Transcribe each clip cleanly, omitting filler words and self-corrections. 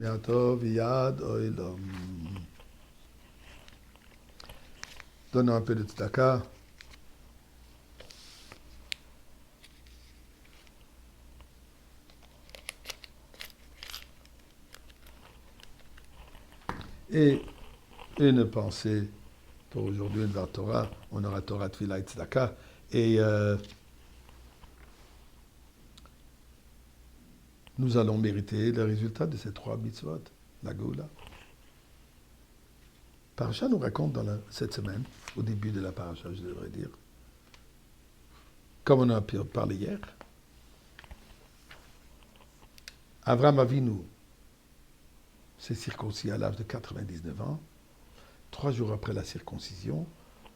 Bientôt, Viad, Oilom. Donnons un peu de tzedaka. Et une pensée pour aujourd'hui, une Torah. On aura Torah, Tfilah et Tzedaka. Et nous allons mériter le résultat de ces trois mitzvot, la Goula. Parasha nous raconte cette semaine, au début de la Parasha, je devrais dire, comme on a parlé hier, Avraham Avinu s'est circoncis à l'âge de 99 ans, 3 jours après la circoncision,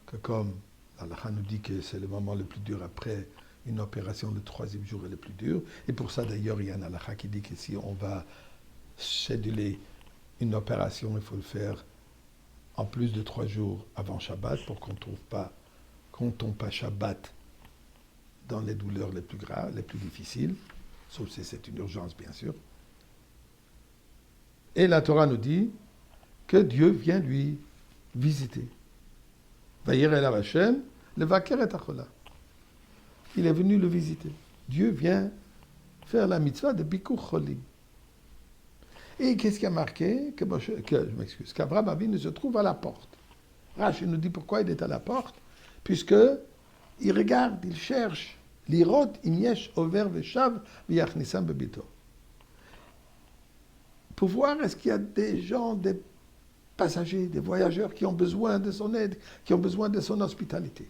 que comme l'Allah nous dit que c'est le moment le plus dur après une opération, le 3e jour est le plus dur. Et pour ça, d'ailleurs, il y a un halakha qui dit que si on va scheduler une opération, il faut le faire en plus de 3 jours avant Shabbat pour qu'on ne tombe pas Shabbat dans les douleurs les plus graves, les plus difficiles, sauf si c'est une urgence, bien sûr. Et la Torah nous dit que Dieu vient lui visiter. Vayir el Hashem, le vaker et achola. Il est venu le visiter. Dieu vient faire la mitzvah de Bikur Cholim. Et qu'est-ce qui a marqué qu'Abraham Avinu se trouve à la porte. Rashi nous dit pourquoi il est à la porte, puisque il regarde, il cherche. L'irot imyesh over veshav v'yachnisam bebito. Pour voir est-ce qu'il y a des gens, des passagers, des voyageurs qui ont besoin de son aide, qui ont besoin de son hospitalité.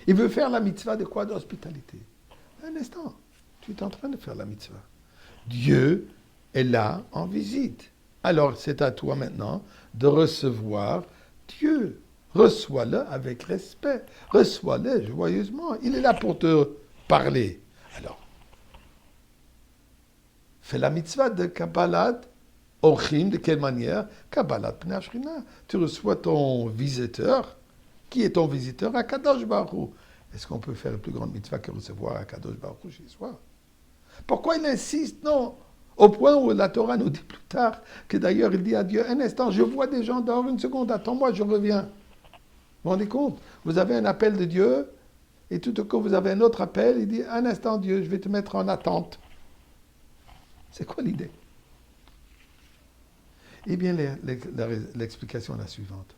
Il veut faire la mitzvah de quoi? D'hospitalité. Un instant, tu es en train de faire la mitzvah. Dieu est là en visite. Alors c'est à toi maintenant de recevoir Dieu. Reçois-le avec respect. Reçois-le joyeusement. Il est là pour te parler. Alors, fais la mitzvah de Kabbalat Orchim. De quelle manière? Kabbalat Pnei Ashrina. Tu reçois ton visiteur. Qui est ton visiteur? Akadosh Baruch Hu. Est-ce qu'on peut faire une plus grande mitzvah que recevoir Akadosh Baruch Hu chez soi? Pourquoi il insiste? Non. Au point où la Torah nous dit plus tard que d'ailleurs il dit à Dieu, un instant, je vois des gens dehors, une seconde, attends-moi, je reviens. Vous vous rendez compte? Vous avez un appel de Dieu, et tout au coup vous avez un autre appel, il dit, un instant Dieu, je vais te mettre en attente. C'est quoi l'idée? Eh bien, l'explication est la suivante.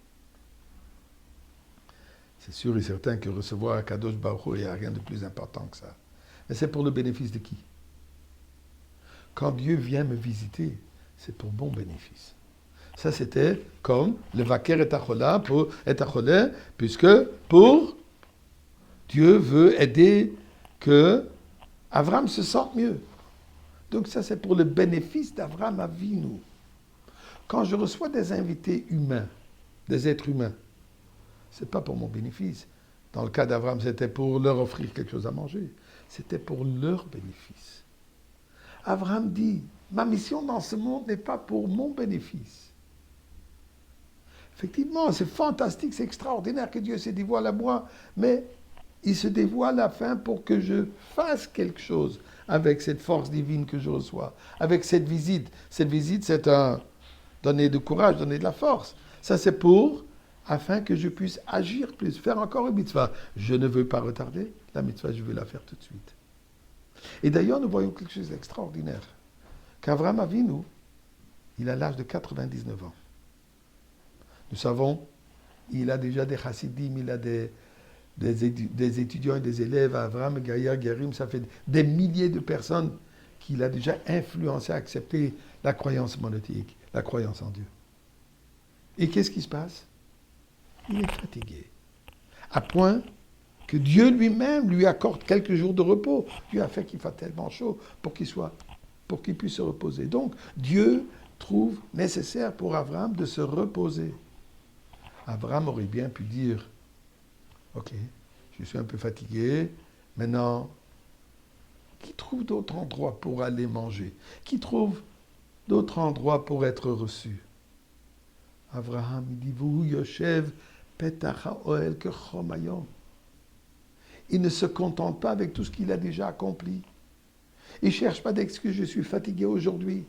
C'est sûr et certain que recevoir Akadosh Baruch Hu, il n'y a rien de plus important que ça. Mais c'est pour le bénéfice de qui? Quand Dieu vient me visiter, c'est pour mon bénéfice. Ça, c'était comme le vaker et achola, puisque pour Dieu veut aider que Abraham se sente mieux. Donc ça, c'est pour le bénéfice d'Abraham Avinu. Quand je reçois des invités humains, des êtres humains, ce n'est pas pour mon bénéfice. Dans le cas d'Abraham, c'était pour leur offrir quelque chose à manger. C'était pour leur bénéfice. Abraham dit, ma mission dans ce monde n'est pas pour mon bénéfice. Effectivement, c'est fantastique, c'est extraordinaire que Dieu se dévoile à moi, mais il se dévoile afin pour que je fasse quelque chose avec cette force divine que je reçois, avec cette visite. Cette visite, c'est donner du courage, donner de la force. Ça, c'est afin que je puisse agir plus, faire encore une mitzvah. Je ne veux pas retarder la mitzvah, je veux la faire tout de suite. Et d'ailleurs, nous voyons quelque chose d'extraordinaire. Qu'Avraham Avinu, il a l'âge de 99 ans. Nous savons, il a déjà des chassidim, il a des étudiants et des élèves, Avraham, Gaïa, Guérim, ça fait des milliers de personnes qu'il a déjà influencé à accepter la croyance monothéique, la croyance en Dieu. Et qu'est-ce qui se passe? Il est fatigué. À point que Dieu lui-même lui accorde quelques jours de repos. Dieu a fait qu'il fasse tellement chaud pour qu'il puisse se reposer. Donc, Dieu trouve nécessaire pour Abraham de se reposer. Abraham aurait bien pu dire, ok, je suis un peu fatigué, maintenant, qui trouve d'autres endroits pour aller manger? Qui trouve d'autres endroits pour être reçu? Abraham, il dit, vous, Yoshev, Petacha Oel Kechomayom. Il ne se contente pas avec tout ce qu'il a déjà accompli. Il ne cherche pas d'excuses, je suis fatigué aujourd'hui.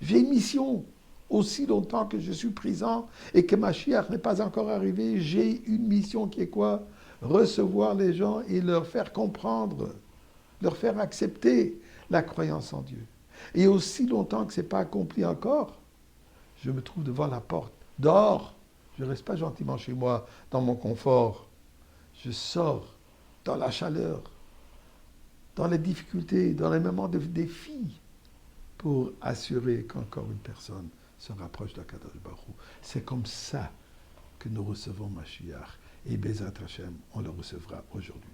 J'ai une mission. Aussi longtemps que je suis présent et que Mashiach n'est pas encore arrivé, j'ai une mission qui est quoi? Recevoir les gens et leur faire comprendre, leur faire accepter la croyance en Dieu. Et aussi longtemps que ce n'est pas accompli encore, je me trouve devant la porte, dehors. Je ne reste pas gentiment chez moi, dans mon confort. Je sors dans la chaleur, dans les difficultés, dans les moments de défi, pour assurer qu'encore une personne se rapproche d'Akadosh Baruch Hu. C'est comme ça que nous recevons Mashiach. Et Bezat Hashem, on le recevra aujourd'hui.